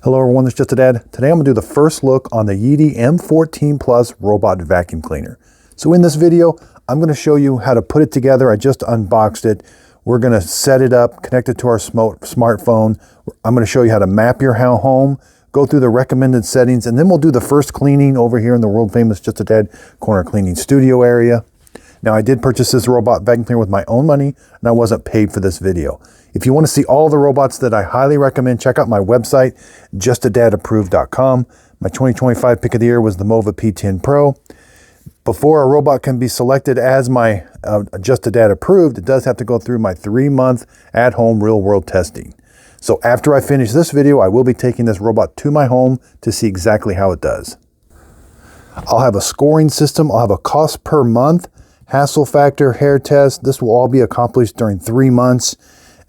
Hello everyone, it's Just a Dad. Today I'm going to do the first look on the Yeedi M14 Plus robot vacuum cleaner. So in this video, I'm going to show you how to put it together. I just unboxed it. We're going to set it up, connect it to our smartphone. I'm going to show you how to map your home, go through the recommended settings, and then we'll do the first cleaning over here in the world famous Just a Dad corner cleaning studio area. Now I did purchase this robot vacuum cleaner with my own money and I wasn't paid for this video. If you want to see all the robots that I highly recommend, check out my website, justadadapproved.com. My 2025 pick of the year was the Mova P10 Pro. Before a robot can be selected as my Just a Dad approved, it does have to go through my 3-month at-home real-world testing. So after I finish this video, I will be taking this robot to my home to see exactly how it does. I'll have a scoring system. I'll have a cost per month, hassle factor, hair test. This will all be accomplished during 3 months.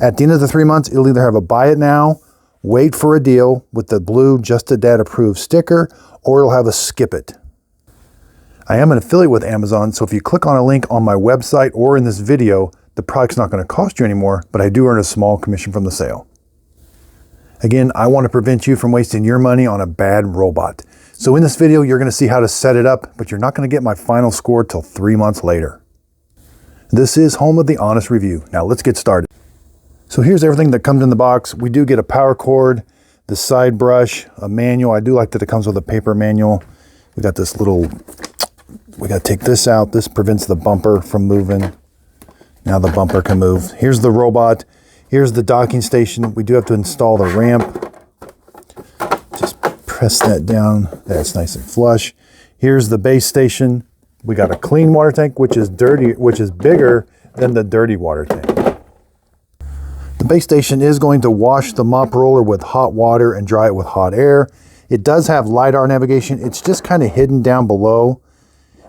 At the end of the 3 months, it'll either have a buy it now, wait for a deal with the blue Just a Dad approved sticker, or it'll have a skip it. I am an affiliate with Amazon, so if you click on a link on my website or in this video, the product's not going to cost you anymore, but I do earn a small commission from the sale. Again, I want to prevent you from wasting your money on a bad robot. So in this video, you're going to see how to set it up, but you're not going to get my final score till 3 months later. This is home of the honest review. Now let's get started. So here's everything that comes in the box. We do get a power cord, the side brush, a manual. I do like that it comes with a paper manual. We got this little, we got to take this out. This prevents the bumper from moving. Now the bumper can move. Here's the robot. Here's the docking station. We do have to install the ramp. Just press that down. That's nice and flush. Here's the base station. We got a clean water tank, which is bigger than the dirty water tank. The base station is going to wash the mop roller with hot water and dry it with hot air. It does have LiDAR navigation. It's just kind of hidden down below.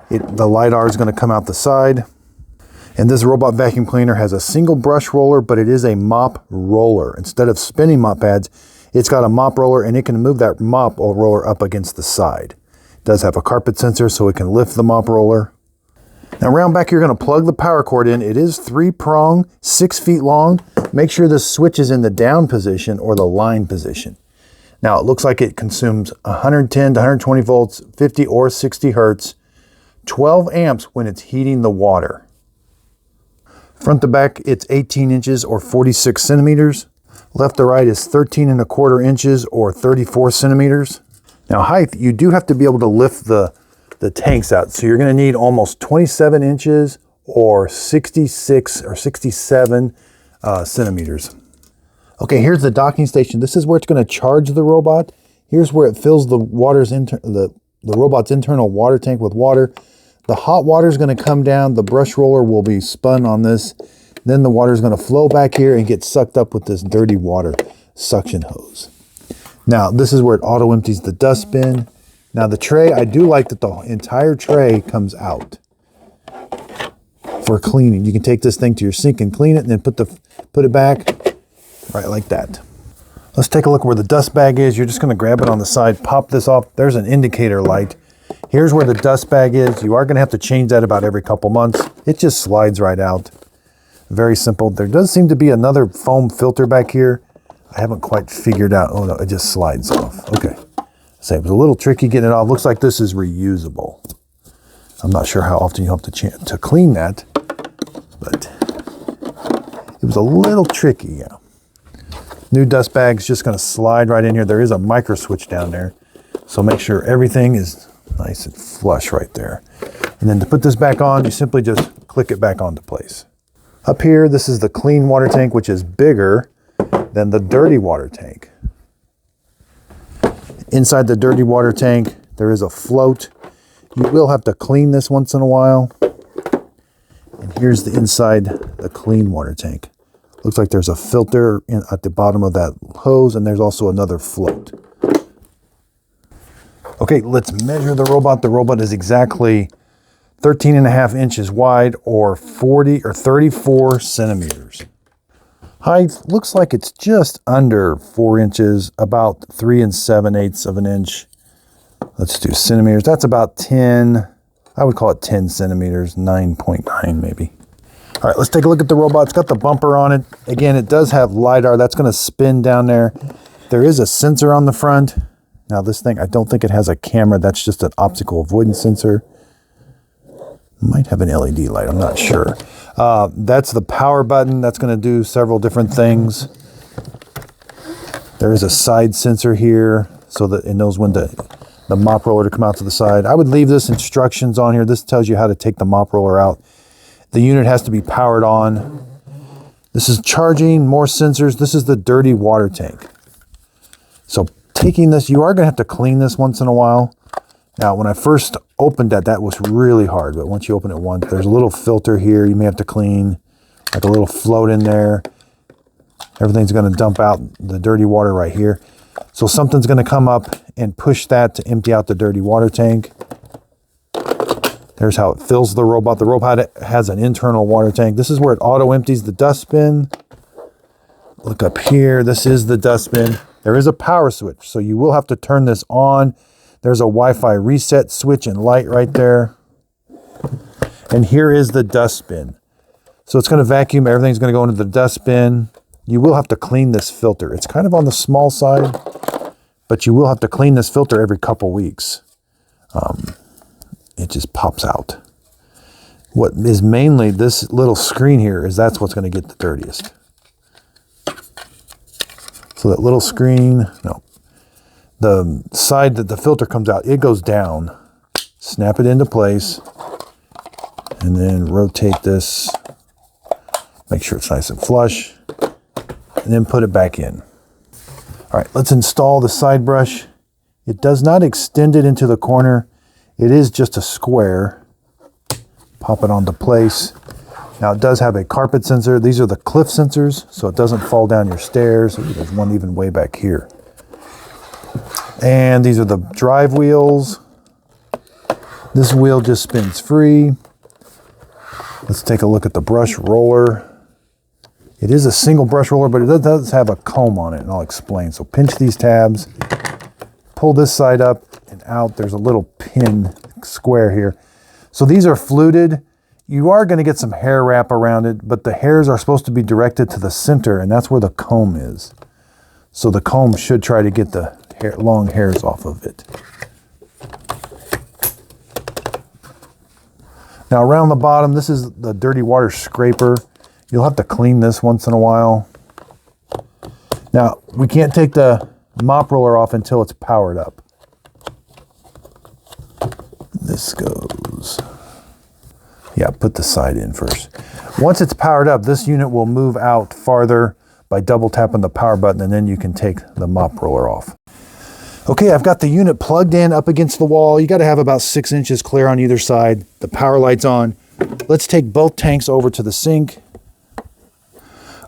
The LiDAR is going to come out the side. And this robot vacuum cleaner has a single brush roller, but it is a mop roller. Instead of spinning mop pads, it's got a mop roller and it can move that mop roller up against the side. It does have a carpet sensor so it can lift the mop roller. Now around back, you're going to plug the power cord in. It is 3-prong, 6 feet long. Make sure the switch is in the down position or the line position. Now it looks like it consumes 110 to 120 volts, 50 or 60 hertz, 12 amps when it's heating the water. Front to back, it's 18 inches or 46 centimeters. Left to right is 13¼ inches or 34 centimeters. Now height, you do have to be able to lift the tanks out. So you're going to need almost 27 inches or 66 or 67 centimeters. Okay, here's the docking station. This is where it's going to charge the robot. Here's where it fills the robot's internal water tank with water. The hot water is going to come down. The brush roller will be spun on this. Then the water is going to flow back here and get sucked up with this dirty water suction hose. Now, this is where it auto empties the dustbin. Now the tray, I do like that the entire tray comes out for cleaning. You can take this thing to your sink and clean it and then put it back right like that. Let's take a look where the dust bag is. You're just going to grab it on the side, pop this off. There's an indicator light. Here's where the dust bag is. You are going to have to change that about every couple months. It just slides right out. Very simple. There does seem to be another foam filter back here. I haven't quite figured out. Oh no, it just slides off. Okay. So it was a little tricky getting it off. Looks like this is reusable. I'm not sure how often you have to clean that, but it was a little tricky, yeah. New dust bag's just going to slide right in here. There is a micro switch down there, so make sure everything is nice and flush right there. And then to put this back on, you simply just click it back onto place. Up here, this is the clean water tank, which is bigger than the dirty water tank. Inside the dirty water tank, there is a float. You will have to clean this once in a while. And here's the inside, the clean water tank. Looks like there's a filter at the bottom of that hose, and there's also another float. Okay, let's measure the robot. The robot is exactly 13½ inches wide or 34 centimeters. Height looks like it's just under 4 inches, about 3 7/8 of an inch. Let's do centimeters. That's about 10, I would call it 10 centimeters, 9.9 maybe. All right, let's take a look at the robot. It's got the bumper on it. Again, it does have LiDAR. That's going to spin down there. There is a sensor on the front. Now this thing, I don't think it has a camera. That's just an optical avoidance sensor. Might have an LED light, I'm not sure. That's the power button. That's going to do several different things. There is a side sensor here so that it knows when the mop roller to come out to the side. I would leave this instructions on here. This tells you how to take the mop roller out. The unit has to be powered on. This is charging, more sensors. This is the dirty water tank. So taking this, you are going to have to clean this once in a while. Now, when I first opened that was really hard. But once you open it once, there's a little filter here you may have to clean, like a little float in there. Everything's going to dump out the dirty water right here. So something's going to come up and push that to empty out the dirty water tank. There's how it fills the robot. The robot has an internal water tank. This is where it auto empties the dustbin. Look up here. This is the dustbin. There is a power switch, so you will have to turn this on. There's a Wi-Fi reset switch and light right there. And here is the dustbin. So it's going to vacuum. Everything's going to go into the dustbin. You will have to clean this filter. It's kind of on the small side, but you will have to clean this filter every couple weeks. It just pops out. What is mainly this little screen here is that's what's going to get the dirtiest. So that little screen, no. The side that the filter comes out, it goes down. Snap it into place. And then rotate this. Make sure it's nice and flush. And then put it back in. All right, let's install the side brush. It does not extend it into the corner. It is just a square. Pop it onto place. Now it does have a carpet sensor. These are the cliff sensors, so it doesn't fall down your stairs. Ooh, there's one even way back here. And these are the drive wheels. This wheel just spins free. Let's take a look at the brush roller. It is a single brush roller, but it does have a comb on it, and I'll explain. So pinch these tabs, pull this side up and out. There's a little pin square here. So these are fluted. You are going to get some hair wrap around it, but the hairs are supposed to be directed to the center, and that's where the comb is. So the comb should try to get the long hairs off of it. Now around the bottom, this is the dirty water scraper. You'll have to clean this once in a while. Now, we can't take the mop roller off until it's powered up. This goes... Yeah, put the side in first. Once it's powered up, this unit will move out farther by double tapping the power button, and then you can take the mop roller off. Okay, I've got the unit plugged in up against the wall. You got to have about 6 inches clear on either side. The power light's on. Let's take both tanks over to the sink.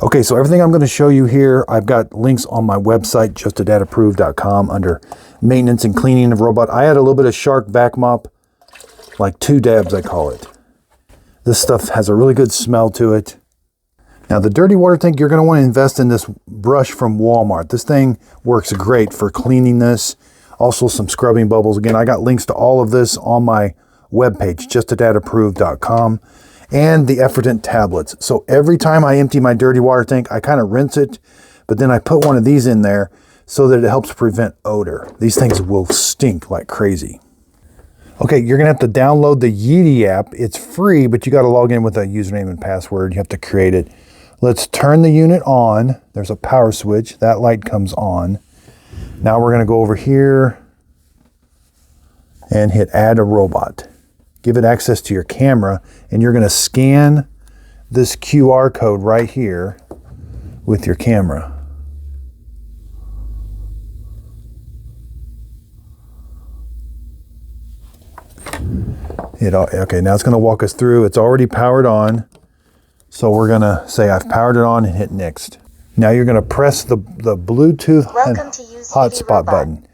Okay, so everything I'm going to show you here, I've got links on my website, justadadapproved.com, under maintenance and cleaning of robot. I had a little bit of shark back mop, like 2 dabs I call it. This stuff has a really good smell to it. Now the dirty water tank, you're going to want to invest in this brush from Walmart. This thing works great for cleaning this. Also some scrubbing bubbles. Again, I got links to all of this on my webpage, justadadapproved.com, and the Effordent tablets. So every time I empty my dirty water tank, I kind of rinse it, but then I put one of these in there so that it helps prevent odor. These things will stink like crazy. Okay, you're going to have to download the Yeedi app. It's free, but you got to log in with a username and password. You have to create it. Let's turn the unit on. There's a power switch. That light comes on. Now we're going to go over here and hit add a robot. Give it access to your camera, and you're going to scan this QR code right here with your camera. Okay, now it's going to walk us through. It's already powered on. So we're going to say I've powered it on and hit next. Now you're going to press the Bluetooth hotspot button.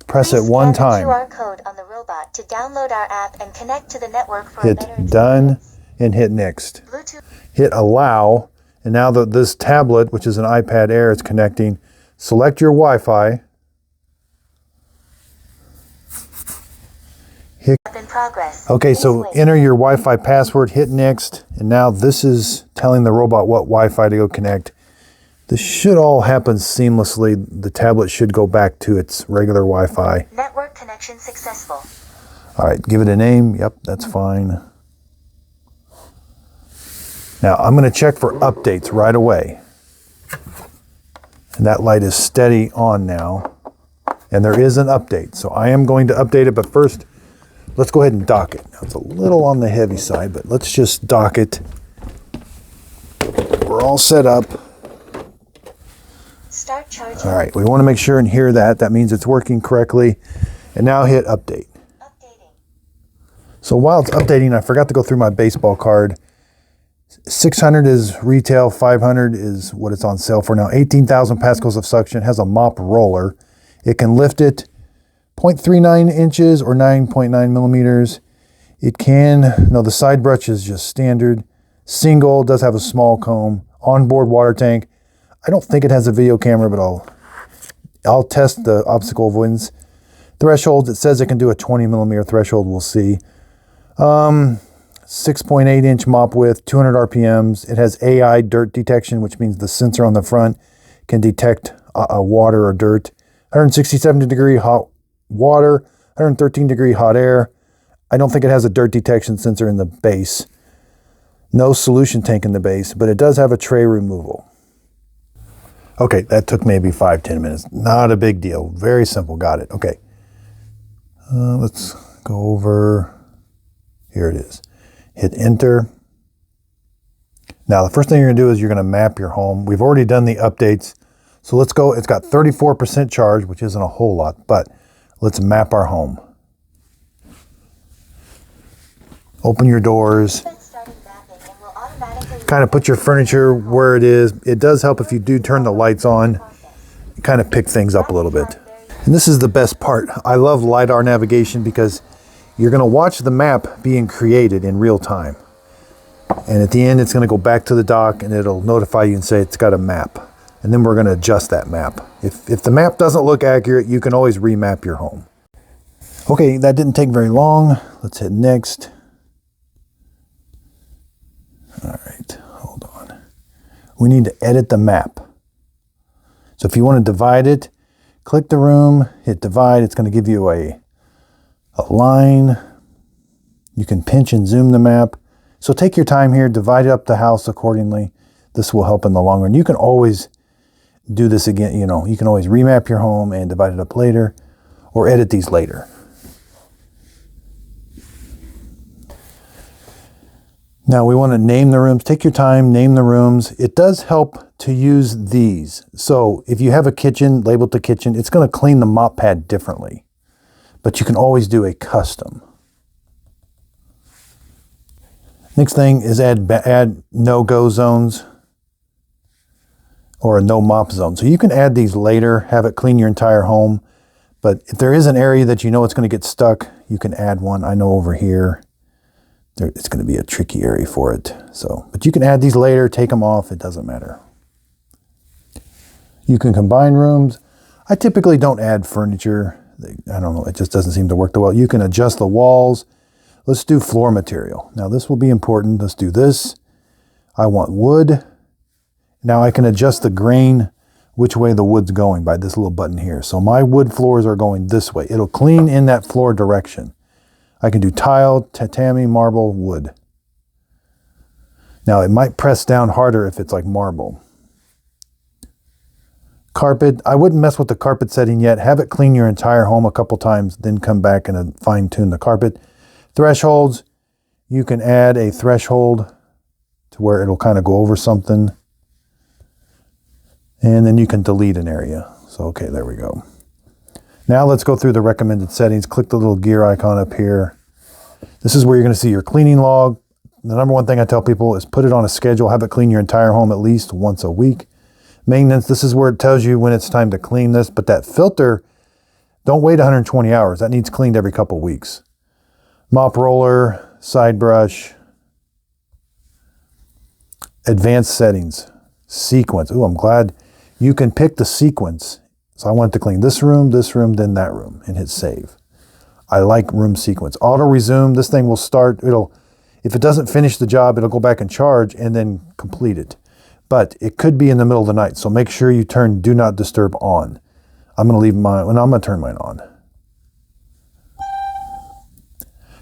Press it one time. QR code on the robot to download our app and connect to the network for hit done and hit next. Bluetooth. Hit allow, and now this tablet, which is an iPad Air, is connecting. Select your Wi-Fi. In progress. Okay, so enter your Wi-Fi password, hit next, and now this is telling the robot what Wi-Fi to go connect. This should all happen seamlessly. The tablet should go back to its regular Wi-Fi. Network connection successful. All right, give it a name. Yep, that's fine. Now I'm going to check for updates right away. And that light is steady on now. And there is an update. So I am going to update it, but first, let's go ahead and dock it. Now it's a little on the heavy side, but let's just dock it. We're all set up. Start charging. All right, we want to make sure and hear that. That means it's working correctly. And now hit update. Updating. So while it's updating, I forgot to go through my baseball card. 600 is retail, 500 is what it's on sale for now. 18,000 pascals of suction, has a mop roller. It can lift it 0.39 inches or 9.9 millimeters. It can, no, the side brush is just standard. Single, does have a small comb. Onboard water tank. I don't think it has a video camera, but I'll test the obstacle avoidance. Thresholds, it says it can do a 20 millimeter threshold, we'll see. 6.8 inch mop width, 200 RPMs. It has AI dirt detection, which means the sensor on the front can detect water or dirt. 167 degree hot water, 113 degree hot air. I don't think it has a dirt detection sensor in the base. No solution tank in the base, but it does have a tray removal. Okay, that took maybe 5-10 minutes. Not a big deal. Very simple. Got it. Okay. Let's go over. Here it is. Hit enter. Now, the first thing you're going to do is you're going to map your home. We've already done the updates. So let's go. It's got 34% charge, which isn't a whole lot, but let's map our home. Open your doors. Kind of put your furniture where it is. It does help if you do turn the lights on. Kind of pick things up a little bit. And this is the best part. I love LiDAR navigation because you're going to watch the map being created in real time. And at the end, it's going to go back to the dock and it'll notify you and say it's got a map. And then we're going to adjust that map. If the map doesn't look accurate, you can always remap your home. Okay, that didn't take very long. Let's hit next. All right, hold on. We need to edit the map. So if you want to divide it, click the room, hit divide. It's going to give you a line. You can pinch and zoom the map. So take your time here, divide up the house accordingly. This will help in the long run. You can always do this again. You know, you can always remap your home and divide it up later or edit these later. Now we want to name the rooms. Take your time, name the rooms. It does help to use these. So if you have a kitchen, labeled the kitchen, it's going to clean the mop pad differently. But you can always do a custom. Next thing is add no-go zones or a no mop zone. So you can add these later, have it clean your entire home. But if there is an area that you know it's going to get stuck, you can add one. I know over here, it's going to be a tricky area for it. So, but you can add these later, take them off. It doesn't matter. You can combine rooms. I typically don't add furniture. I don't know. It just doesn't seem to work that well. You can adjust the walls. Let's do floor material. Now this will be important. Let's do this. I want wood. Now I can adjust the grain, which way the wood's going by this little button here. So my wood floors are going this way. It'll clean in that floor direction. I can do tile, tatami, marble, wood. Now it might press down harder if it's like marble. Carpet, I wouldn't mess with the carpet setting yet. Have it clean your entire home a couple times, then come back and fine tune the carpet. Thresholds, you can add a threshold to where it'll kind of go over something. And then you can delete an area. So, okay, there we go. Now let's go through the recommended settings. Click the little gear icon up here. This is where you're going to see your cleaning log. The number one thing I tell people is put it on a schedule. Have it clean your entire home at least once a week. Maintenance, this is where it tells you when it's time to clean this. But that filter, don't wait 120 hours. That needs cleaned every couple weeks. Mop roller, side brush. Advanced settings. Sequence. Ooh, I'm glad you can pick the sequence. So I want to clean this room, then that room, and hit save. I like room sequence. Auto resume, this thing will start, if it doesn't finish the job, it'll go back and charge and then complete it. but it could be in the middle of the night. So make sure you turn do not disturb on. I'm going to leave mine, and I'm going to turn mine on.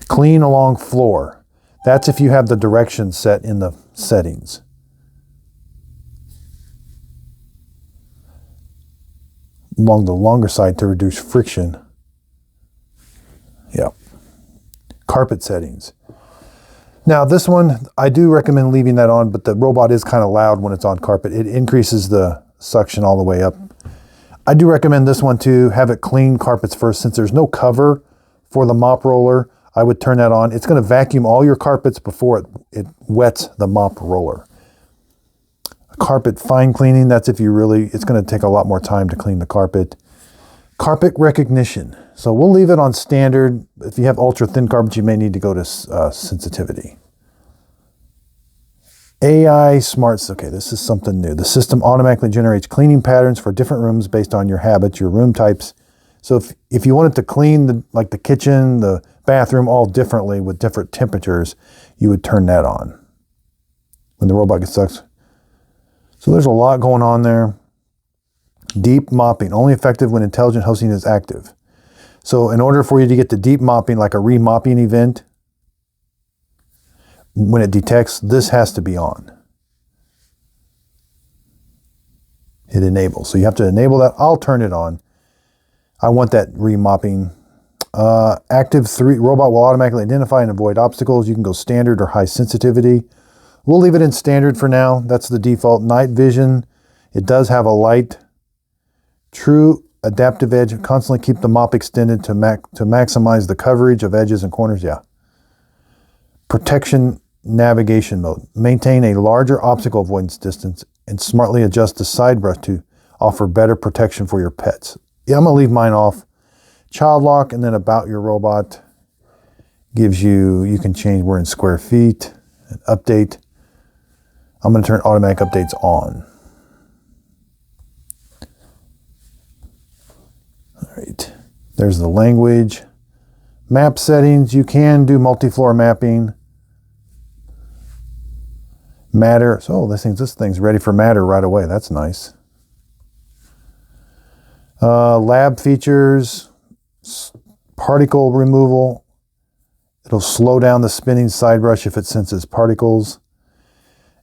Clean along floor. That's if you have the directions set in the settings. Along the longer side to reduce friction. Yeah. Carpet settings. Now this one, I do recommend leaving that on, but the robot is kind of loud when it's on carpet. It increases the suction all the way up. I do recommend this one too. Have it clean carpets first. Since there's no cover for the mop roller, I would turn that on. It's going to vacuum all your carpets before it wets the mop roller. Carpet fine cleaning, that's if you really, it's going to take a lot more time to clean the carpet. Carpet recognition. So we'll leave it on standard. If you have ultra thin carpet, you may need to go to sensitivity. AI smarts. Okay, this is something new. The system automatically generates cleaning patterns for different rooms based on your habits, your room types. So if you wanted to clean like the kitchen, the bathroom all differently with different temperatures, you would turn that on when the robot gets stuck. So there's a lot going on there. Deep mopping, only effective when intelligent hosting is active. So in order for you to get the deep mopping, like a remopping event, when it detects, this has to be on. It enables. So you have to enable that. I'll turn it on. I want that remopping. Active 3, robot will automatically identify and avoid obstacles. You can go standard or high sensitivity. We'll leave it in standard for now. That's the default. Night vision. It does have a light. True adaptive edge. Constantly keep the mop extended to maximize the coverage of edges and corners. Yeah. Protection navigation mode. Maintain a larger obstacle avoidance distance and smartly adjust the side brush to offer better protection for your pets. Yeah, I'm going to leave mine off. Child lock, and then about your robot gives you can change, we're in square feet, and update. I'm going to turn automatic updates on. All right, there's the language. Map settings, you can do multi-floor mapping. Matter, so this thing's ready for matter right away. That's nice. Lab features, particle removal. It'll slow down the spinning side brush if it senses particles.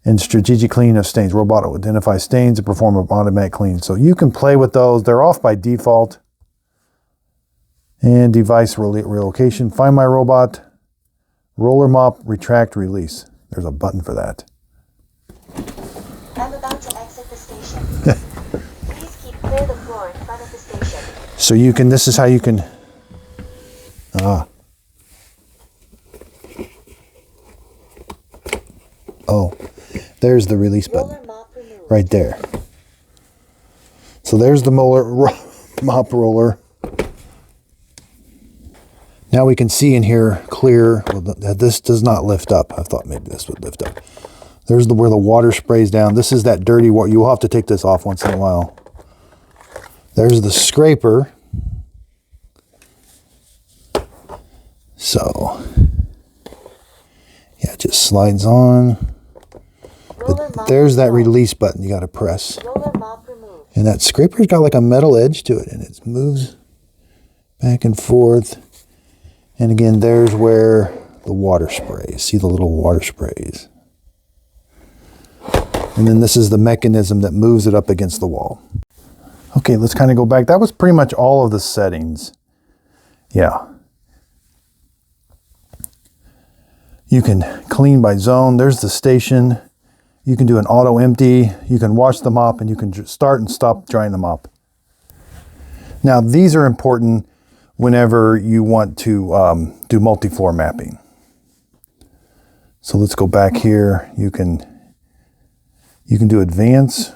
And strategic cleaning of stains. Robot will identify stains and perform an automatic clean. So you can play with those. They're off by default. And device relocation. Find my robot. Roller mop, retract, release. There's a button for that. I'm about to exit the station. Please keep clear the floor in front of the station. So you can, this is how you can, oh, there's the release button right there. So there's the mop roller. Now we can see in here clear. Well, this does not lift up. I thought maybe this would lift up. There's where the water sprays down. This is that dirty water. You'll have to take this off once in a while. There's the scraper. So, yeah, it just slides on. But there's that release button you got to press. And that scraper's got like a metal edge to it, and it moves back and forth. And again, there's where the water sprays. See the little water sprays. And then this is the mechanism that moves it up against the wall. Okay, let's kind of go back. That was pretty much all of the settings. Yeah. You can clean by zone. There's the station. You can do an auto empty. You can wash the mop, and you can start and stop drying the mop. Now, these are important whenever you want to do multi-floor mapping. So let's go back here. You can do advance.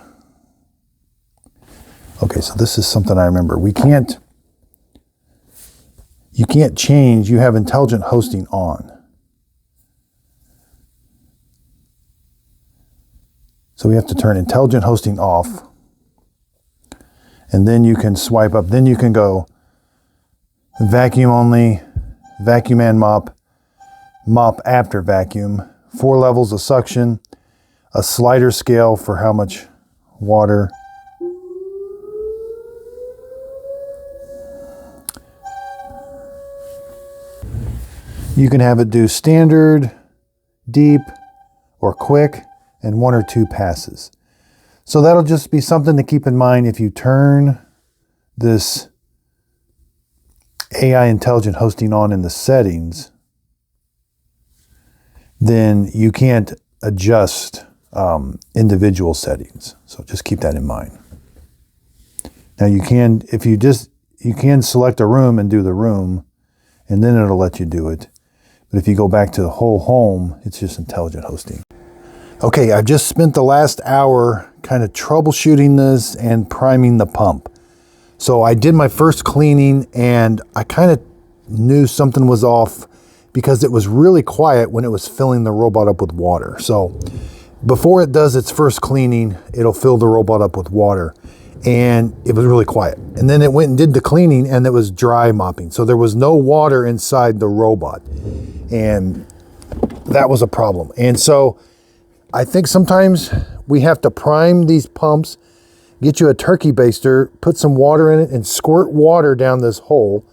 Okay, so this is something I remember. You can't change. You have intelligent hosting on. So we have to turn intelligent hosting off. And then you can swipe up. Then you can go vacuum only, vacuum and mop, mop after vacuum, 4 levels of suction. a slider scale for how much water. You can have it do standard, deep, or quick, and 1 or 2 passes. So that'll just be something to keep in mind if you turn this AI intelligent hosting on in the settings, then you can't adjust individual settings. So just keep that in mind. Now you can, you can select a room and do the room, and then it'll let you do it. But if you go back to the whole home, it's just intelligent hosting. Okay, I've just spent the last hour kind of troubleshooting this and priming the pump. So I did my first cleaning and I kind of knew something was off because it was really quiet when it was filling the robot up with water. So before it does its first cleaning, it'll fill the robot up with water. And it was really quiet. And then it went and did the cleaning and it was dry mopping. So there was no water inside the robot. And that was a problem. And so I think sometimes we have to prime these pumps, get you a turkey baster, put some water in it and squirt water down this hole.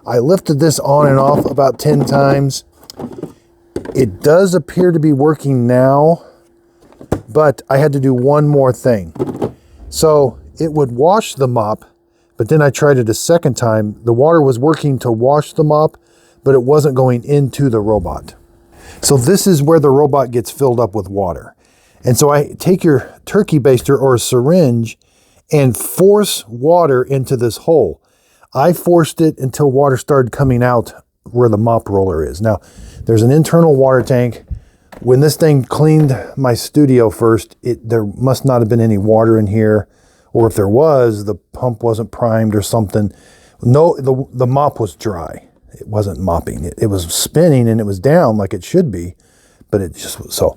I lifted this on and off about 10 times. It does appear to be working now, but I had to do one more thing. So it would wash the mop, but then I tried it a second time. The water was working to wash the mop, but it wasn't going into the robot. So this is where the robot gets filled up with water. And so I take your turkey baster or a syringe and force water into this hole. I forced it until water started coming out where the mop roller is. Now, there's an internal water tank. When this thing cleaned my studio first, there must not have been any water in here. Or if there was, the pump wasn't primed or something. No, the mop was dry. It wasn't mopping. It was spinning and it was down like it should be, but it just was so.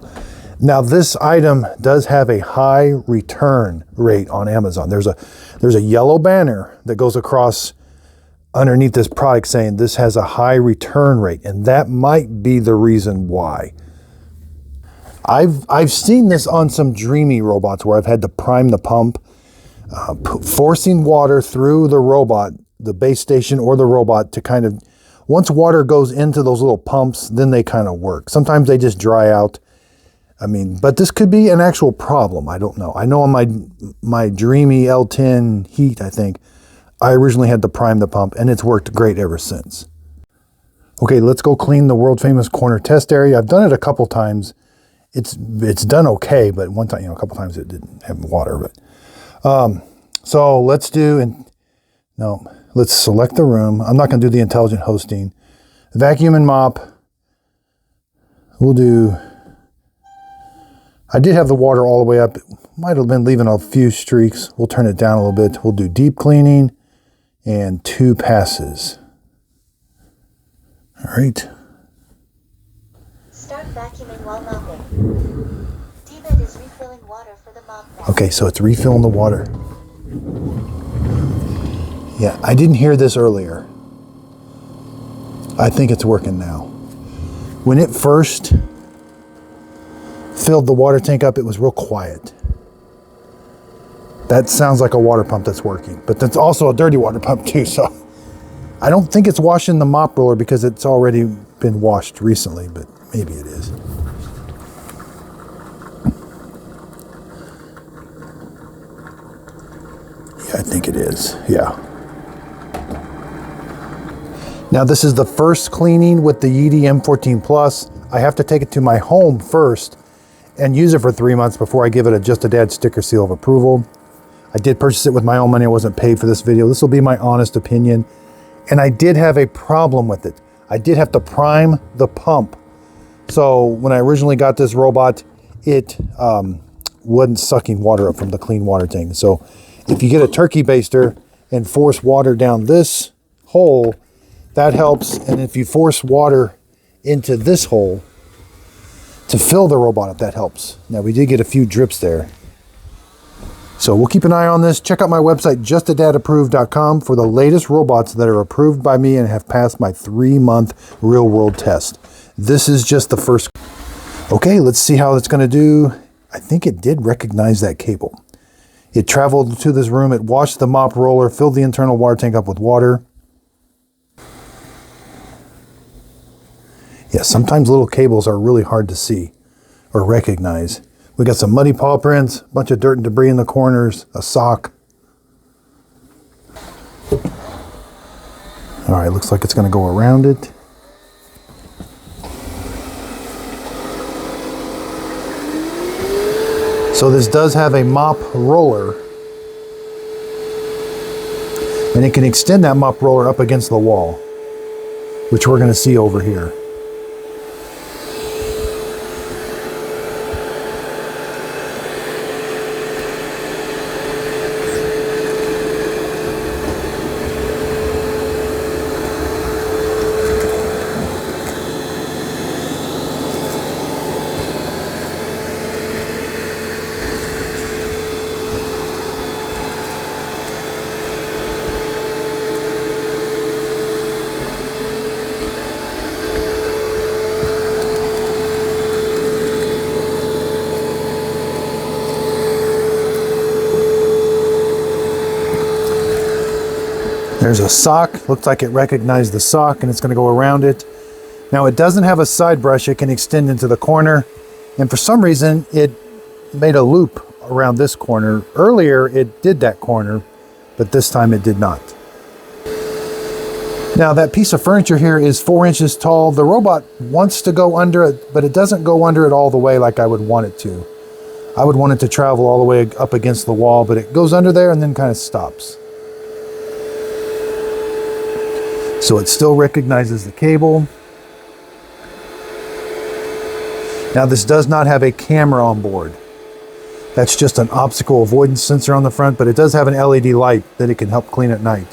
Now this item does have a high return rate on Amazon. There's a yellow banner that goes across underneath this product saying this has a high return rate, and that might be the reason why. I've seen this on some Dreamy robots where I've had to prime the pump, forcing water through the robot, the base station or the robot to kind of, once water goes into those little pumps, then they kind of work. Sometimes they just dry out. I mean, but this could be an actual problem. I don't know. I know on my Dreamy L10 Heat, I think, I originally had to prime the pump and it's worked great ever since. Okay, let's go clean the world famous corner test area. I've done it a couple times. It's done okay, but one time, a couple times it didn't have water. But so let's select the room. I'm not going to do the intelligent hosting. Vacuum and mop. We'll do. I did have the water all the way up. It might have been leaving a few streaks. We'll turn it down a little bit. We'll do deep cleaning and 2 passes. All right. Start vacuuming while mopping. D-bed is refilling water for the mop bed. Okay, so it's refilling the water. Yeah, I didn't hear this earlier. I think it's working now. When it first filled the water tank up, it was real quiet. That sounds like a water pump that's working, but that's also a dirty water pump too, so I don't think it's washing the mop roller because it's already been washed recently, but maybe it is. Yeah, I think it is, yeah. Now this is the first cleaning with the Yeedi M14 Plus. I have to take it to my home first and use it for 3 months before I give it a Just a Dad sticker seal of approval. I did purchase it with my own money. I wasn't paid for this video. This will be my honest opinion. And I did have a problem with it. I did have to prime the pump. So when I originally got this robot, it wasn't sucking water up from the clean water tank. So if you get a turkey baster and force water down this hole, that helps. And if you force water into this hole to fill the robot up, that helps. Now we did get a few drips there. So we'll keep an eye on this. Check out my website, justadadapproved.com, for the latest robots that are approved by me and have passed my 3-month real world test. This is just the first. Okay, let's see how it's going to do I think it did recognize that cable. It traveled to this room, it washed the mop roller, filled the internal water tank up with water. Yeah, sometimes little cables are really hard to see or recognize. We got some muddy paw prints, a bunch of dirt and debris in the corners, a sock. All right, looks like it's going to go around it. So this does have a mop roller, and it can extend that mop roller up against the wall, which we're going to see over here. There's a sock, looks like it recognized the sock and it's going to go around it. Now it doesn't have a side brush, it can extend into the corner, and for some reason it made a loop around this corner. Earlier it did that corner, but this time it did not. Now that piece of furniture here is 4 inches tall. The robot wants to go under it, but it doesn't go under it all the way like I would want it to. I would want it to travel all the way up against the wall, but it goes under there and then kind of stops. So it still recognizes the cable. Now this does not have a camera on board. That's just an obstacle avoidance sensor on the front, but it does have an LED light that it can help clean at night.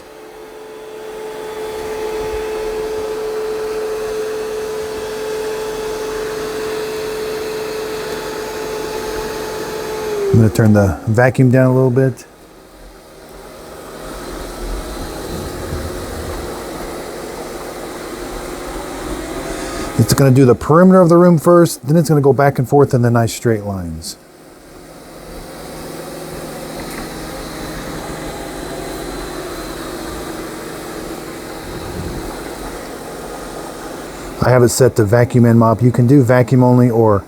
I'm going to turn the vacuum down a little bit. It's going to do the perimeter of the room first, then it's going to go back and forth in the nice straight lines. I have it set to vacuum and mop. You can do vacuum only or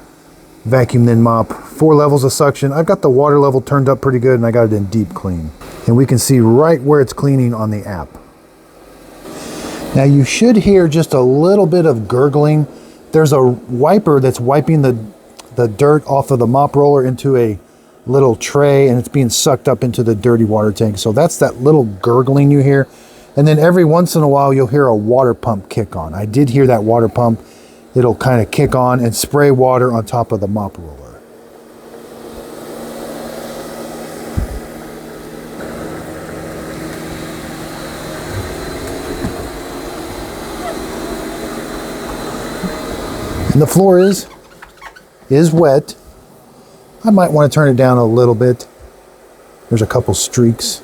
vacuum then mop. 4 levels of suction. I've got the water level turned up pretty good and I got it in deep clean. And we can see right where it's cleaning on the app. Now you should hear just a little bit of gurgling. There's a wiper that's wiping the dirt off of the mop roller into a little tray and it's being sucked up into the dirty water tank. So that's that little gurgling you hear. And then every once in a while you'll hear a water pump kick on. I did hear that water pump. It'll kind of kick on and spray water on top of the mop roller. And the floor is wet. I might want to turn it down a little bit. There's a couple streaks.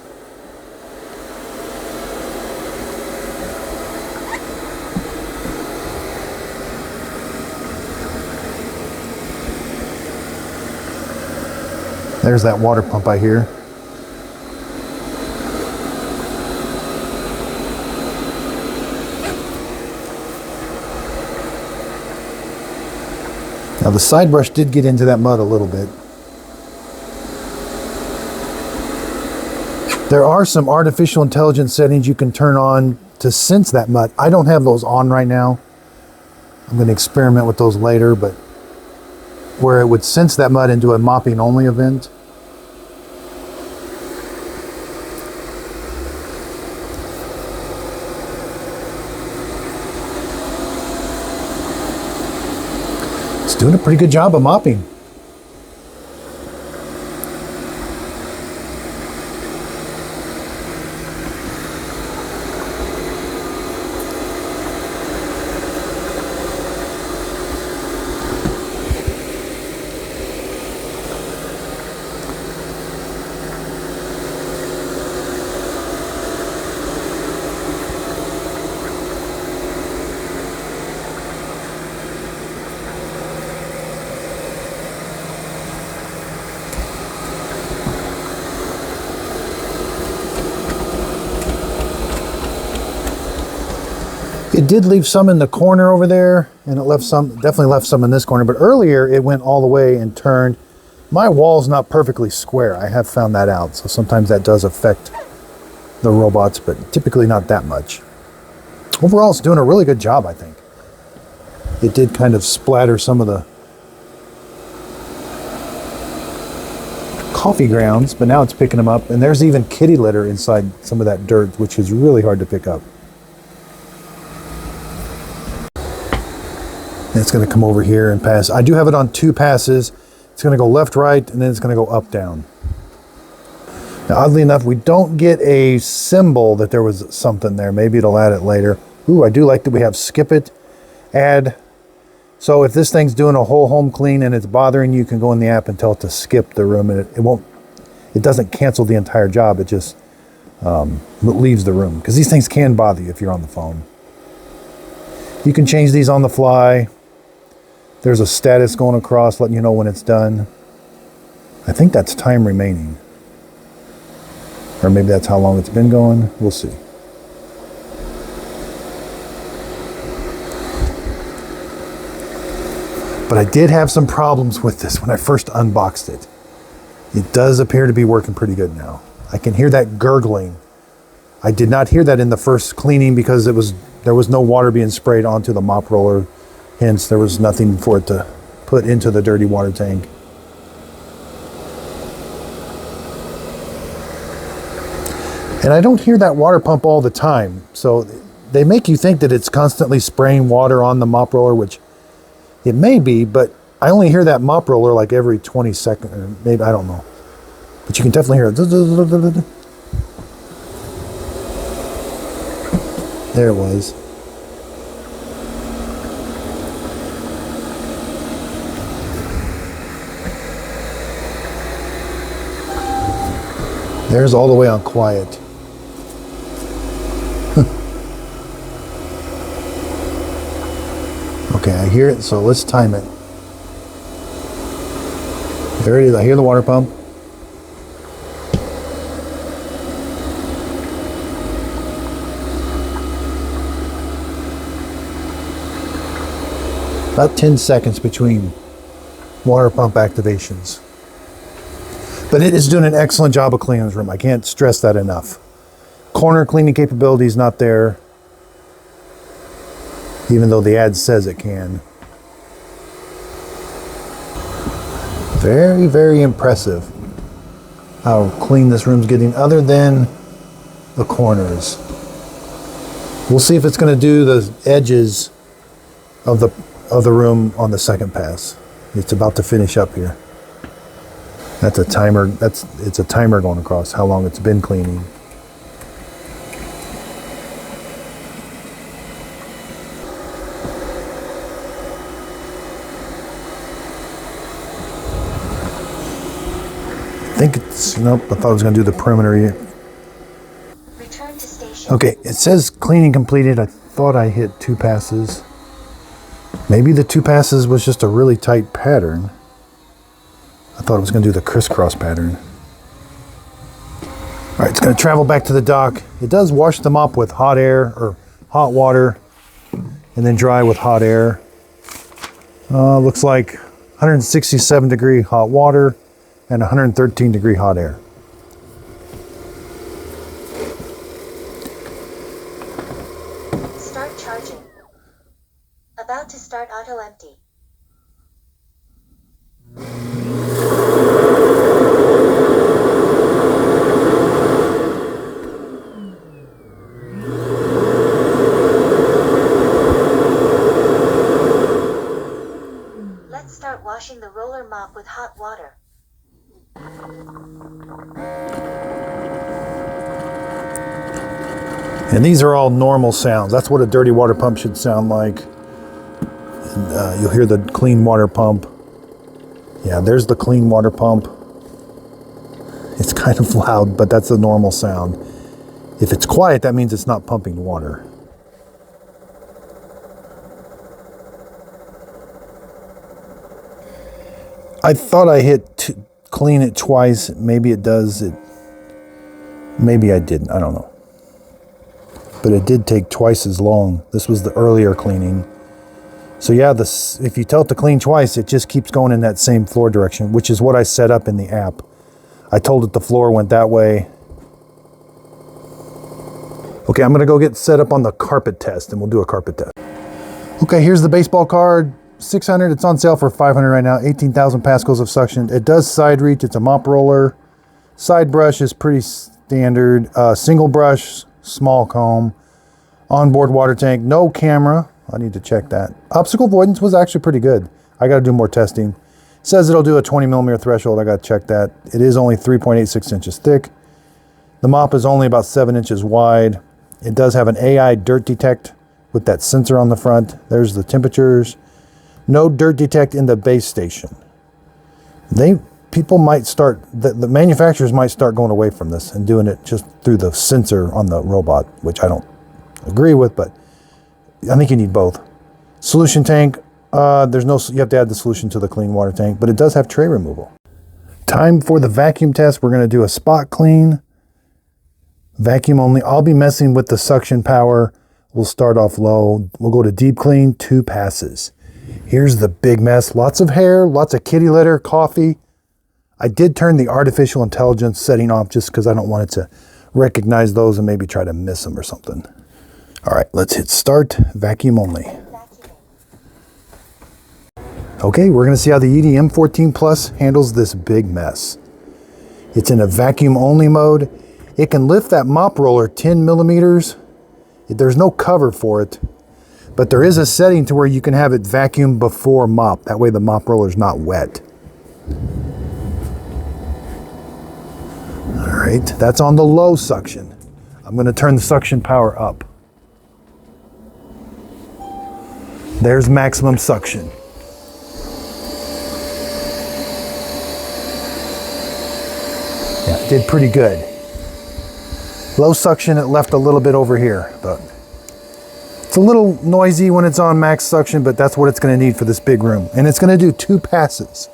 There's that water pump I hear. Now the side brush did get into that mud a little bit. There are some artificial intelligence settings you can turn on to sense that mud. I don't have those on right now. I'm going to experiment with those later, but where it would sense that mud into a mopping only event. It's doing a pretty good job of mopping. It did leave some in the corner over there, and it left some, definitely left some in this corner, but earlier it went all the way and turned. My wall's not perfectly square. I have found that out, so sometimes that does affect the robots, but typically not that much. Overall, it's doing a really good job, I think. It did kind of splatter some of the coffee grounds, but now it's picking them up, and there's even kitty litter inside some of that dirt, which is really hard to pick up. And it's going to come over here and pass. I do have it on 2 passes. It's going to go left, right, and then it's going to go up, down. Now, oddly enough, we don't get a symbol that there was something there. Maybe it'll add it later. Ooh, I do like that we have skip it, add. So if this thing's doing a whole home clean and it's bothering you, you can go in the app and tell it to skip the room, and it doesn't cancel the entire job. It just leaves the room, because these things can bother you if you're on the phone. You can change these on the fly. There's a status going across letting you know when it's done. I think that's time remaining. Or maybe that's how long it's been going. We'll see. But I did have some problems with this when I first unboxed it. It does appear to be working pretty good now. I can hear that gurgling. I did not hear that in the first cleaning because there was no water being sprayed onto the mop roller. Hence, there was nothing for it to put into the dirty water tank. And I don't hear that water pump all the time. So they make you think that it's constantly spraying water on the mop roller, which it may be, but I only hear that mop roller like every 20 seconds, or maybe, I don't know. But you can definitely hear it. There it was. There's all the way on quiet. Okay, I hear it, so let's time it. There it is, I hear the water pump. About 10 seconds between water pump activations. But it is doing an excellent job of cleaning this room. I can't stress that enough. Corner cleaning capability is not there, even though the ad says it can. Very, very impressive how clean this room's getting, other than the corners. We'll see if it's going to do the edges of the room on the second pass. It's about to finish up here. That's a timer. It's a timer going across how long it's been cleaning. I think it's, nope, I thought I was going to do the perimeter here. Return to station. Okay, it says cleaning completed. I thought I hit 2 passes. Maybe the 2 passes was just a really tight pattern. I thought it was going to do the crisscross pattern. All right, it's going to travel back to the dock. It does wash them up with hot air or hot water and then dry with hot air. Looks like 167 degree hot water and 113 degree hot air. Start charging. About to start auto empty. Let's start washing the roller mop with hot water. And these are all normal sounds. That's what a dirty water pump should sound like. And you'll hear the clean water pump. Yeah, there's the clean water pump. It's kind of loud, but that's the normal sound. If it's quiet, that means it's not pumping water. I thought I hit clean it twice. Maybe it does it. Maybe I didn't. I don't know. but it did take twice as long. This was the earlier cleaning. So yeah, this, if you tell it to clean twice, it just keeps going in that same floor direction, which is what I set up in the app. I told it the floor went that way. Okay, I'm gonna go get set up on the carpet test and we'll do a carpet test. Okay, here's the baseball card, 600, it's on sale for 500 right now, 18,000 pascals of suction. It does side reach, it's a mop roller. Side brush is pretty standard. Single brush, small comb. Onboard water tank, no camera. I need to check that. Obstacle avoidance was actually pretty good. I gotta do more testing. It says it'll do a 20 millimeter threshold, I gotta check that. It is only 3.86 inches thick. The mop is only about 7 inches wide. It does have an AI dirt detect with that sensor on the front. There's the temperatures. No dirt detect in the base station. People might start, the manufacturers might start going away from this and doing it just through the sensor on the robot, which I don't agree with, but I think you need both. Solution tank, there's no, you have to add the solution to the clean water tank, but it does have tray removal. Time for the vacuum test. We're gonna do a spot clean. Vacuum only. I'll be messing with the suction power. We'll start off low. We'll go to deep clean, 2 passes. Here's the big mess. Lots of hair, lots of kitty litter, coffee. I did turn the artificial intelligence setting off just because I don't want it to recognize those and maybe try to miss them or something. All right, let's hit start, vacuum only. Okay, we're gonna see how the Yeedi M14 Plus handles this big mess. It's in a vacuum only mode. It can lift that mop roller 10 millimeters. There's no cover for it, but there is a setting to where you can have it vacuum before mop. That way the mop roller is not wet. All right, that's on the low suction. I'm gonna turn the suction power up. There's maximum suction. Yeah, it did pretty good. Low suction, it left a little bit over here, but it's a little noisy when it's on max suction, but that's what it's gonna need for this big room. And it's gonna do 2 passes.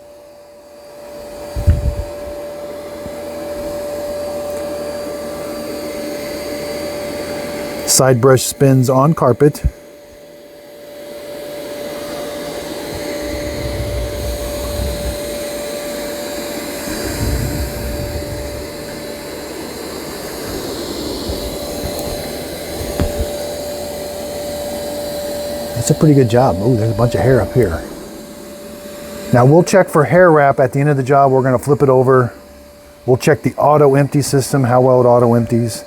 Side brush spins on carpet. That's a pretty good job. Oh, there's a bunch of hair up here. Now we'll check for hair wrap at the end of the job. We're gonna flip it over. We'll check the auto empty system, how well it auto empties.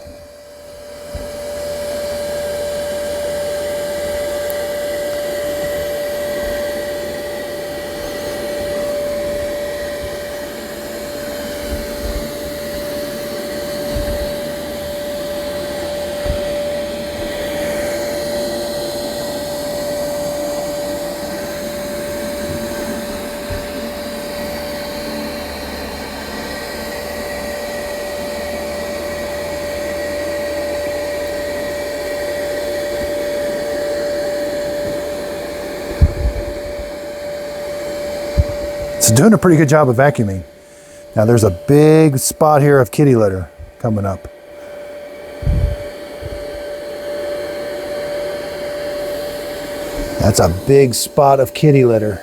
It's doing a pretty good job of vacuuming. Now there's a big spot here of kitty litter coming up. That's a big spot of kitty litter.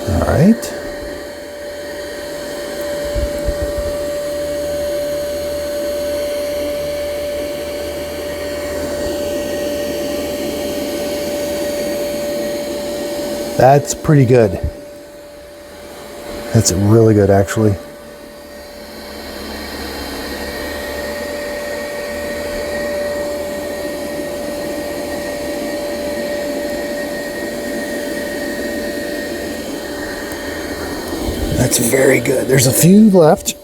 All right. That's pretty good. That's really good, actually. That's very good. There's a few left.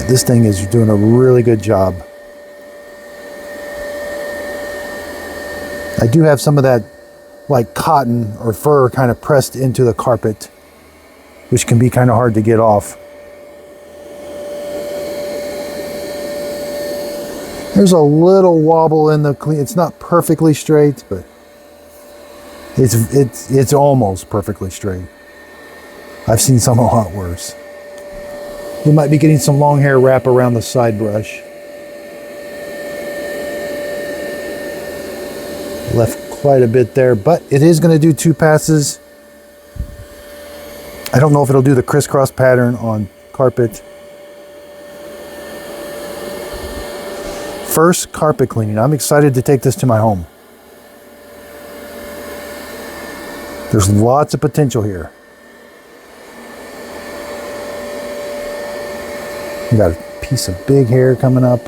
This thing is doing a really good job. I do have some of that like cotton or fur kind of pressed into the carpet, which can be kind of hard to get off. There's a little wobble in the clean. It's not perfectly straight, but it's almost perfectly straight. I've seen some a lot worse. We might be getting some long hair wrap around the side brush. Left quite a bit there, but it is going to do 2 passes. I don't know if it'll do the crisscross pattern on carpet. First carpet cleaning. I'm excited to take this to my home. There's lots of potential here. We got a piece of big hair coming up.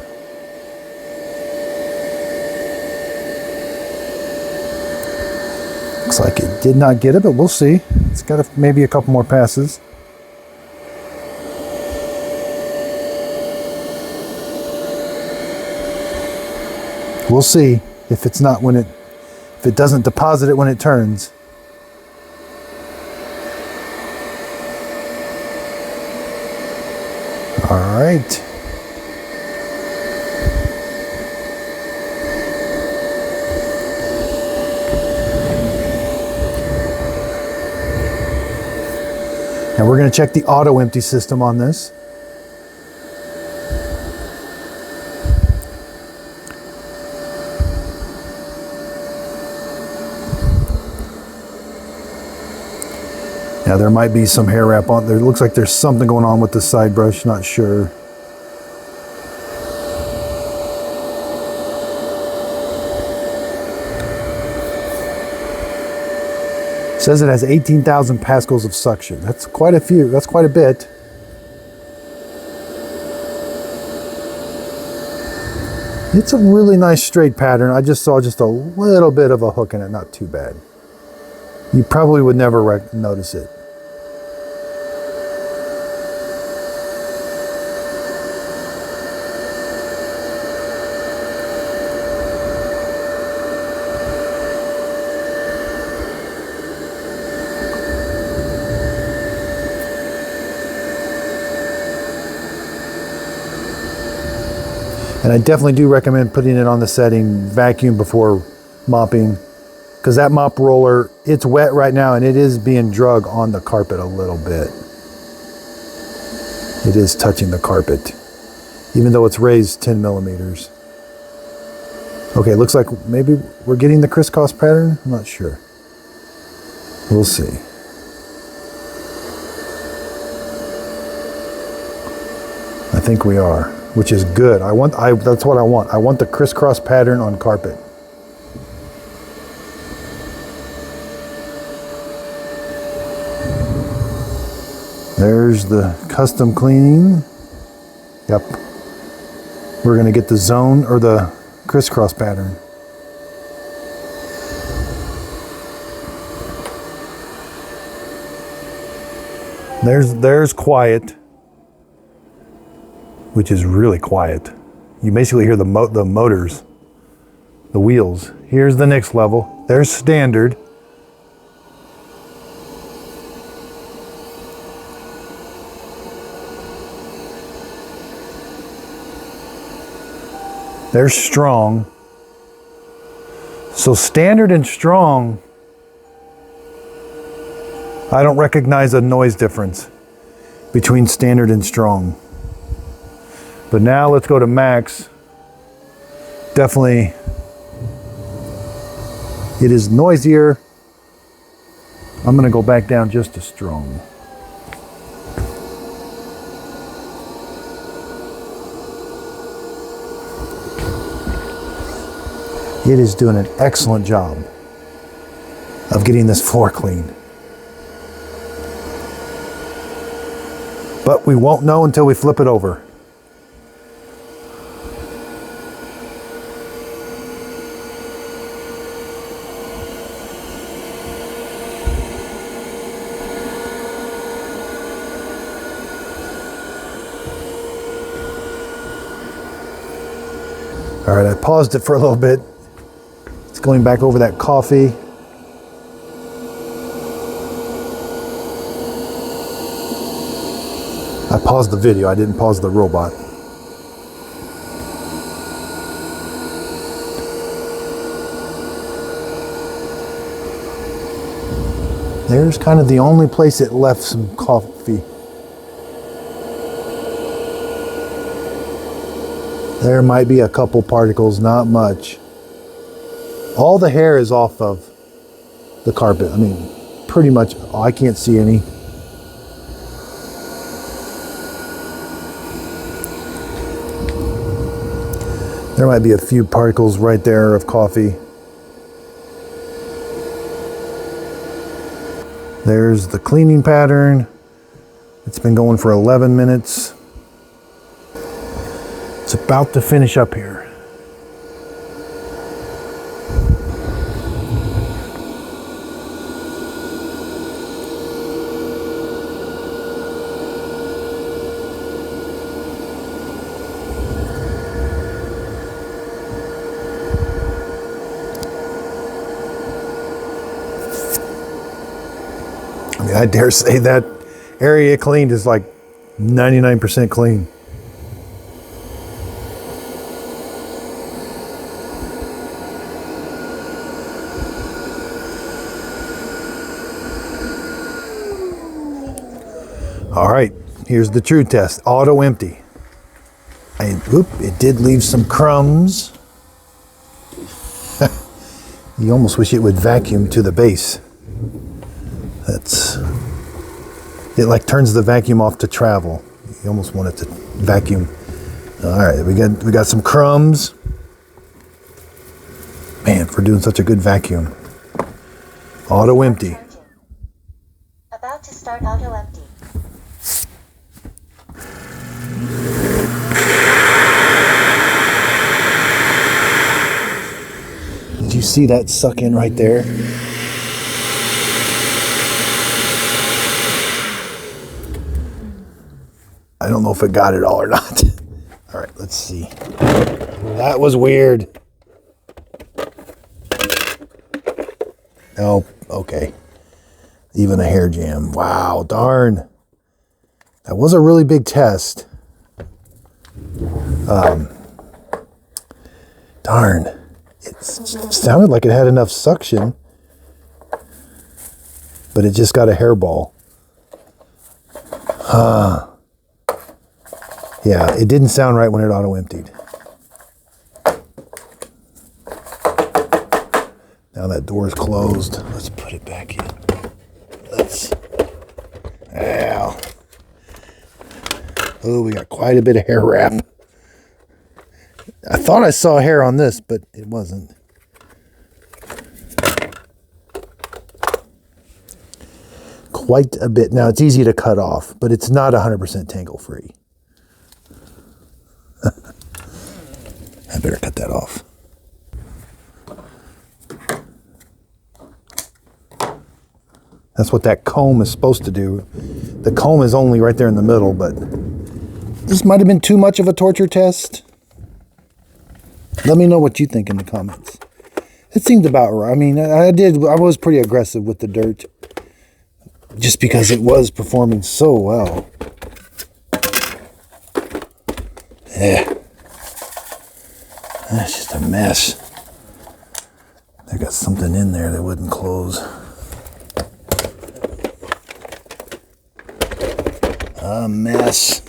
Looks like it did not get it, but we'll see. It's got maybe a couple more passes. We'll see if it's not if it doesn't deposit it when it turns. All right. Now we're going to check the auto empty system on this. Now there might be some hair wrap on there. It looks like there's something going on with the side brush, not sure. It says it has 18,000 pascals of suction. That's quite a few. That's quite a bit. It's a really nice straight pattern. I just saw just a little bit of a hook in it. Not too bad. You probably would never notice it. And I definitely do recommend putting it on the setting vacuum before mopping, because that mop roller, it's wet right now and it is being drug on the carpet a little bit. It is touching the carpet, even though it's raised 10 millimeters. Okay, looks like maybe we're getting the crisscross pattern. I'm not sure. We'll see. I think we are, which is good. That's what I want. I want the crisscross pattern on carpet. There's the custom cleaning. Yep. We're going to get the zone or the crisscross pattern. There's quiet, which is really quiet. You basically hear the motors, the wheels. Here's the next level. There's standard. There's strong. So standard and strong, I don't recognize a noise difference between standard and strong. But now let's go to max. Definitely, it is noisier. I'm going to go back down just to strong. It is doing an excellent job of getting this floor clean. But we won't know until we flip it over. All right, I paused it for a little bit. It's going back over that coffee. I paused the video, I didn't pause the robot. There's kind of the only place it left some coffee. There might be a couple particles, not much. All the hair is off of the carpet. I mean, pretty much, I can't see any. There might be a few particles right there of coffee. There's the cleaning pattern. It's been going for 11 minutes. It's about to finish up here. I mean, I dare say that area cleaned is like 99% clean. All right, here's the true test. Auto empty. It did leave some crumbs. You almost wish it would vacuum to the base. It like turns the vacuum off to travel. You almost want it to vacuum. All right, we got some crumbs. Man, for doing such a good vacuum. Auto empty. About to start auto empty. Did you see that suck in right there? I don't know if it got it all or not. All right, let's see. That was weird. Oh, okay. Even a hair jam. Wow, darn. That was a really big test. Darn. It sounded like it had enough suction, but it just got a hairball. Yeah, it didn't sound right when it auto-emptied. Now that door's closed. Let's put it back in. Ow. Oh, we got quite a bit of hair wrap. I thought I saw hair on this, but it wasn't. Quite a bit. Now, it's easy to cut off, but it's not 100% tangle-free. I better cut that off. That's what that comb is supposed to do. The comb is only right there in the middle, but this might have been too much of a torture test. Let me know what you think in the comments. It seemed about right. I mean, I was pretty aggressive with the dirt just because it was performing so well. Yeah. That's just a mess. I got something in there that wouldn't close. A mess.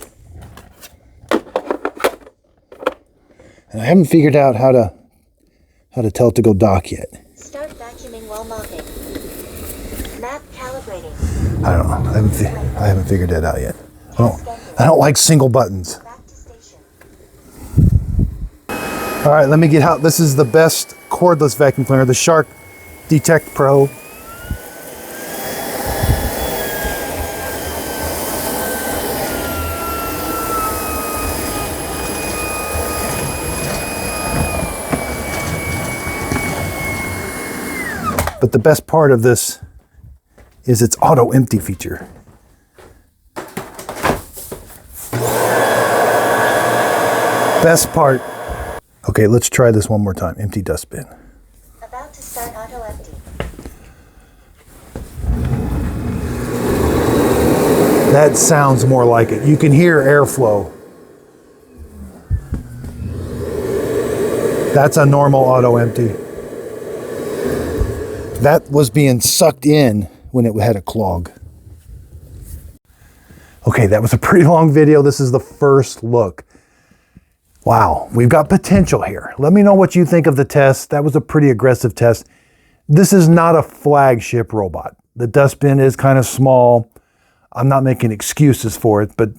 And I haven't figured out how to tell it to go dock yet. Start vacuuming while mopping. Map calibrating. I don't know. I haven't figured that out yet. I don't like single buttons. Back to station. All right, let me get out. This is the best cordless vacuum cleaner, the Shark Detect Pro. But the best part of this is its auto empty feature. Best part Okay, let's try this one more time. Empty dustbin. About to start auto empty. That sounds more like it. You can hear airflow. That's a normal auto empty. That was being sucked in when it had a clog. Okay, that was a pretty long video. This is the first look. Wow, we've got potential here. Let me know what you think of the test. That was a pretty aggressive test. This is not a flagship robot. The dustbin is kind of small. I'm not making excuses for it, but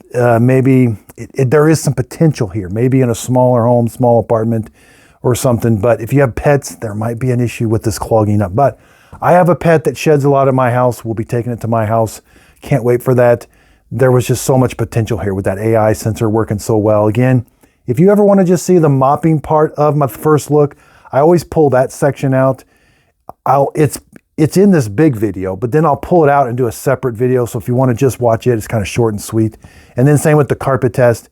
maybe there is some potential here. Maybe in a smaller home, small apartment or something. But if you have pets, there might be an issue with this clogging up. But I have a pet that sheds a lot at my house. We'll be taking it to my house. Can't wait for that. There was just so much potential here with that AI sensor working so well. Again, if you ever want to just see the mopping part of my first look, I always pull that section out. It's in this big video, but then I'll pull it out and do a separate video. So if you want to just watch it, it's kind of short and sweet. And then same with the carpet test.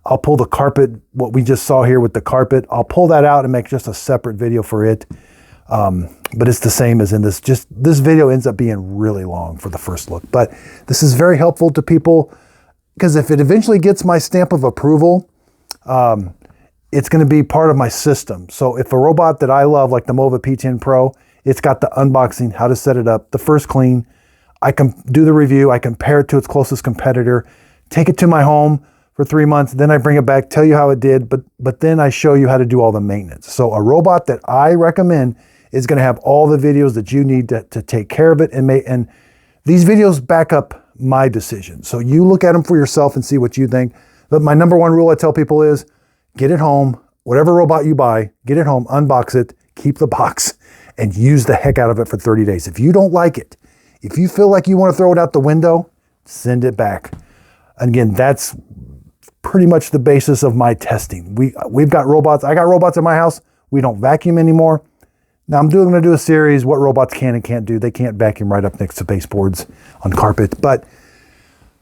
I'll pull the carpet, what we just saw here with the carpet, I'll pull that out and make just a separate video for it. But it's the same as in this. Just this video ends up being really long for the first look. But this is very helpful to people because if it eventually gets my stamp of approval, it's going to be part of my system. So if a robot that I love, like the Mova P10 Pro, it's got the unboxing, how to set it up, the first clean, I can do the review, I compare it to its closest competitor, take it to my home for 3 months, then I bring it back, tell you how it did, but then I show you how to do all the maintenance. So a robot that I recommend is going to have all the videos that you need to take care of it, and these videos back up my decision. So you look at them for yourself and see what you think. But my number one rule I tell people is get it home, whatever robot you buy, get it home, unbox it, keep the box, and use the heck out of it for 30 days. If you don't like it, if you feel like you want to throw it out the window, send it back. Again, that's pretty much the basis of my testing. We've got robots. I got robots in my house. We don't vacuum anymore. Now I'm going to do a series what robots can and can't do. They can't vacuum right up next to baseboards on carpet, but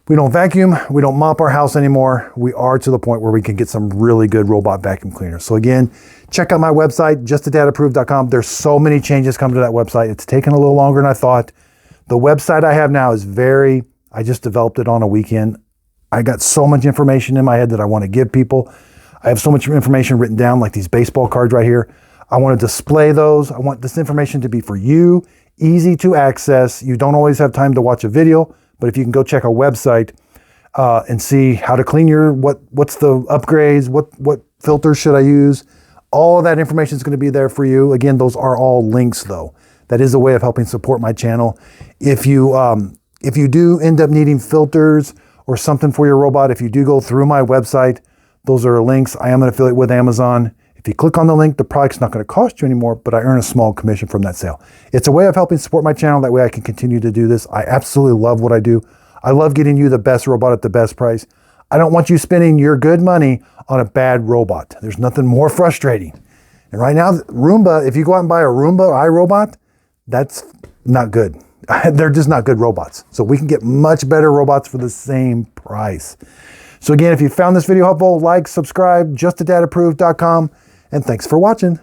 we don't vacuum. We don't mop our house anymore. We are to the point where we can get some really good robot vacuum cleaners. So again, check out my website, justadadapproved.com. There's so many changes coming to that website. It's taken a little longer than I thought. The website I have now is I just developed it on a weekend. I got so much information in my head that I want to give people. I have so much information written down, like these baseball cards right here. I want to display those. I want this information to be for you, easy to access. You don't always have time to watch a video, but if you can go check our website and see how to clean what's the upgrades, what filters should I use, all of that information is going to be there for you. Again, those are all links though. That is a way of helping support my channel. If you do end up needing filters or something for your robot, if you do go through my website, those are links. I am an affiliate with Amazon. If you click on the link, the product's not going to cost you anymore, but I earn a small commission from that sale. It's a way of helping support my channel. That way I can continue to do this. I absolutely love what I do. I love getting you the best robot at the best price. I don't want you spending your good money on a bad robot. There's nothing more frustrating. And right now, Roomba, if you go out and buy a Roomba iRobot, that's not good. They're just not good robots. So we can get much better robots for the same price. So again, if you found this video helpful, like, subscribe, justadadapproved.com, and thanks for watching.